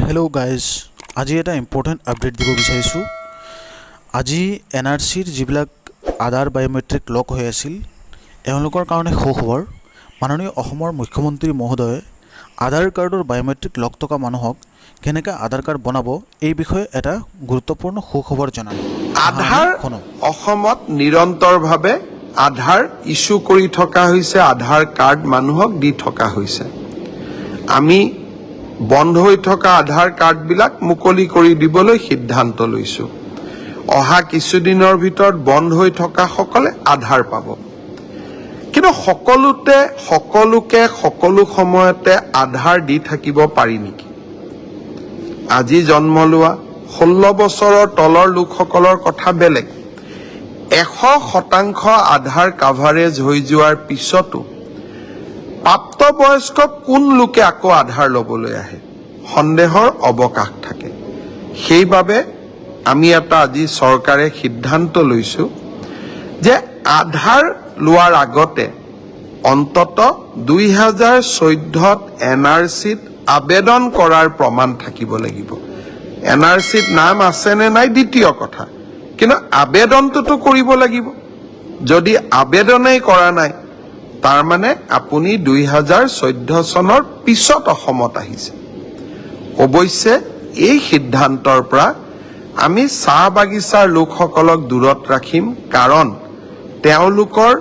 Hello' guys, আজি এটা important update দিব বিচাৰিছোঁ। আজি NRCৰ যিবিলাক আধাৰ বায়'মেট্ৰিক লক হৈ আছিল এওঁলোকৰ কাৰণে সুখবৰ। মাননীয় অসমৰ মুখ্যমন্ত্ৰী মহোদয়ে আধাৰ কাৰ্ডৰ বায়'মেট্ৰিক লক থকা মানুহক কেনেকৈ আধাৰ কাৰ্ড বনাব এই বিষয়ে এটা গুৰুত্বপূৰ্ণ সুখবৰ জনালে। আধাৰ অসমত নিৰন্তৰভাৱে আধাৰ ইস্যু কৰি থকা হৈছে, আধাৰ কাৰ্ড মানুহক দি থকা হৈছে। আমি বন্ধ হৈ থকা আধাৰ কাৰ্ডবিলাক মুকলি কৰি দিবলৈ সিদ্ধান্ত লৈছোঁ। অহা কিছুদিনৰ ভিতৰত বন্ধ হৈ থকাসকলে আধাৰ পাব। কিন্তু সকলোকে সকলো সময়তে আধাৰ দি থাকিব পাৰি নেকি? আজি জন্ম লোৱা 16 বছৰৰ তলৰ লোকসকলৰ কথা বেলেগ। 100% আধাৰ কাভাৰেজ হৈ যোৱাৰ পিছতো প্ৰাপ্তবয়স্ক কোন লোকে আকৌ আধাৰ ল'বলৈ আহে? সন্দেহৰ অৱকাশ থাকে। সেইবাবে আমি এটা আজি চৰকাৰে সিদ্ধান্ত লৈছোঁ যে আধাৰ লোৱাৰ আগতে অন্তত 2014ত NRCত আবেদন কৰাৰ প্ৰমাণ থাকিব লাগিব। NRCত নাম আছে নে নাই দ্বিতীয় কথা, কিন্তু আবেদনটোতো কৰিব লাগিব। যদি আবেদনেই কৰা নাই, তাৰমানে আপুনি 2014 চনৰ পিছত অসমত আহিছে। অৱশ্যে এই সিদ্ধান্তৰ পৰা আমি চাহ বাগিচাৰ লোকসকলক দূৰত ৰাখিম, কাৰণ তেওঁলোকৰ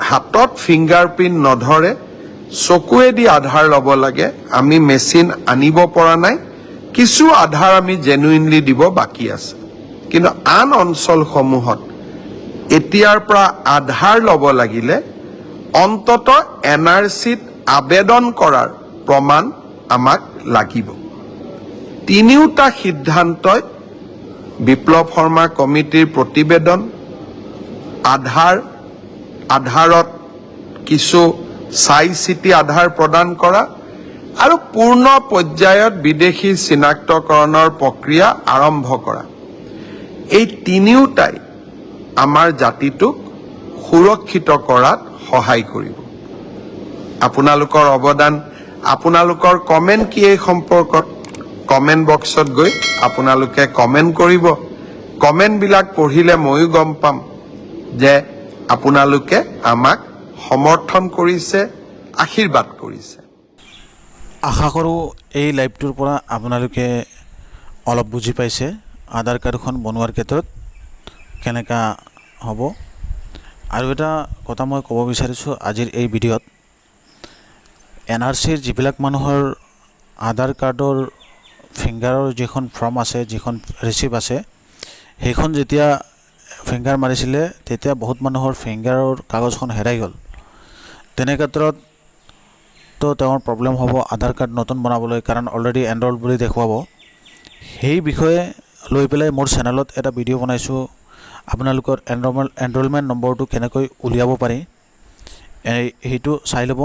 হাতত ফিংগাৰপ্ৰিণ্ট নধৰে, চকুৱেদি আধাৰ ল'ব লাগে। আমি মেচিন আনিব পৰা নাই, কিছু আধাৰ আমি জেনুইনলি দিব বাকী আছে। কিন্তু আন অঞ্চলসমূহত এতিয়াৰ পৰা আধাৰ ল'ব লাগিলে অন্তত NRCত আবেদন কৰাৰ প্ৰমাণ আমাক লাগিব। তিনিওটা সিদ্ধান্তই বিপ্লৱ শৰ্মা কমিটিৰ প্ৰতিবেদন, আধাৰত কিছু চাই চিতি আধাৰ প্ৰদান কৰা আৰু পূৰ্ণ পৰ্যায়ত বিদেশী চিনাক্তকৰণৰ প্ৰক্ৰিয়া আৰম্ভ কৰা, এই তিনিওটাই আমাৰ জাতিটোক সুৰক্ষিত কৰাত সহায় কৰিব। আপোনালোকৰ অৱদান, আপোনালোকৰ কমেণ্ট কি এই সম্পৰ্কত? কমেণ্ট বক্সত গৈ আপোনালোকে কমেণ্ট কৰিব। কমেণ্টবিলাক পঢ়িলে ময়ো গম পাম যে আপোনালোকে আমাক সমৰ্থন কৰিছে, আশীৰ্বাদ কৰিছে। আশা কৰোঁ এই লাইভটোৰ পৰা আপোনালোকে অলপ বুজি পাইছে আধাৰ কাৰ্ডখন বনোৱাৰ ক্ষেত্ৰত কেনেকুৱা হ'ব। আৰু এটা কথা মই ক'ব বিচাৰিছোঁ আজিৰ এই ভিডিঅ'ত, NRCৰ যিবিলাক মানুহৰ আধাৰ কাৰ্ডৰ ফিংগাৰৰ যিখন ফৰ্ম আছে, যিখন ৰিচিপ্ট আছে, সেইখন যেতিয়া ফিংগাৰ মাৰিছিলে তেতিয়া বহুত মানুহৰ ফিংগাৰৰ কাগজখন হেৰাই গ'ল। তেনে ক্ষেত্ৰত তেওঁৰ প্ৰব্লেম হ'ব আধাৰ কাৰ্ড নতুন বনাবলৈ, কাৰণ অলৰেডি এনৰল বুলি দেখুৱাব। সেই বিষয়ে লৈ পেলাই মোৰ চেনেলত এটা ভিডিঅ' বনাইছোঁ। আপোনালোকৰ এনৰলমেণ্ট নম্বৰটো কেনেকৈ উলিয়াব পাৰি সেইটো চাই ল'ব,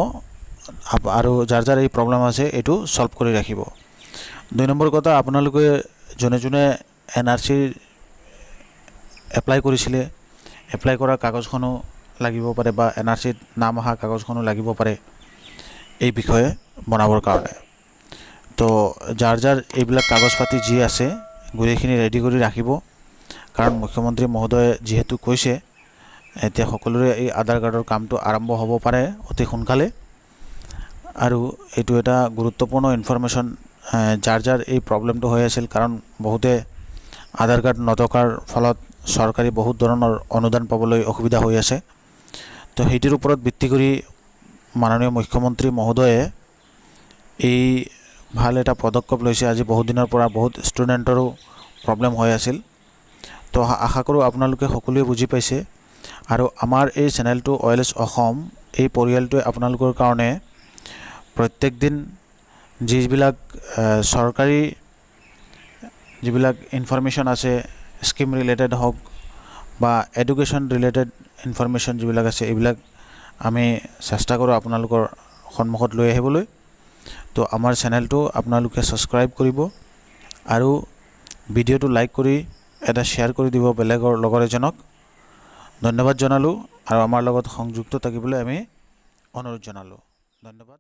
আৰু যাৰ যাৰ এই প্ৰব্লেম আছে এইটো ছল্ভ কৰি ৰাখিব। 2 নম্বৰ কথা, আপোনালোকে যোনে যোনে NRCৰ এপ্লাই কৰিছিলে, এপ্লাই কৰা কাগজখনো লাগিব পাৰে বা NRCত নাম অহা কাগজখনো লাগিব পাৰে এই বিষয়ে বনাবৰ কাৰণে। তো যাৰ যাৰ এইবিলাক কাগজ পাতি যি আছে গোটেইখিনি ৰেডি কৰি ৰাখিব, কাৰণ মুখ্যমন্ত্ৰী মহোদয়ে যিহেতু কৈছে এতিয়া সকলোৰে এই আধাৰ কাৰ্ডৰ কামটো আৰম্ভ হ'ব পাৰে অতি সোনকালে। আৰু এইটো এটা গুৰুত্বপূৰ্ণ ইনফৰমেশ্যন যাৰ যাৰ এই প্ৰব্লেমটো হৈ আছিল, কাৰণ বহুতে আধাৰ কাৰ্ড নথকাৰ ফলত চৰকাৰী বহুত ধৰণৰ অনুদান পাবলৈ অসুবিধা হৈ আছে। তো সেইটোৰ ওপৰত ভিত্তি কৰি মাননীয় মুখ্যমন্ত্ৰী মহোদয়ে এই ভাল এটা পদক্ষেপ লৈছে। আজি বহুত দিনৰ পৰা বহুত ষ্টুডেণ্টৰো প্ৰব্লেম হৈ আছিল। তো আশা কৰোঁ আপোনালোকে সকলোৱে বুজি পাইছে। আৰু আমাৰ এই চেনেলটো OLS অসম, এই পৰিয়ালটোৱে আপোনালোকৰ কাৰণে প্ৰত্যেক দিন যিবিলাক চৰকাৰী যিবিলাক ইনফৰমেশ্যন আছে, স্কিম ৰিলেটেড হওক বা এডুকেশ্যন ৰিলেটেড ইনফৰমেশ্যন যিবিলাক আছে, এইবিলাক আমি চেষ্টা কৰোঁ আপোনালোকৰ সন্মুখত লৈ আহিবলৈ। তো আমাৰ চেনেলটো আপোনালোকে ছাবস্ক্ৰাইব কৰিব আৰু ভিডিঅ'টো লাইক কৰি এটা শ্বেয়াৰ কৰি দিব বেলেগৰ লগৰ এজনক। ধন্যবাদ জনালোঁ আৰু আমাৰ লগত সংযুক্ত থাকিবলৈ আমি অনুৰোধ জনালোঁ। ধন্যবাদ।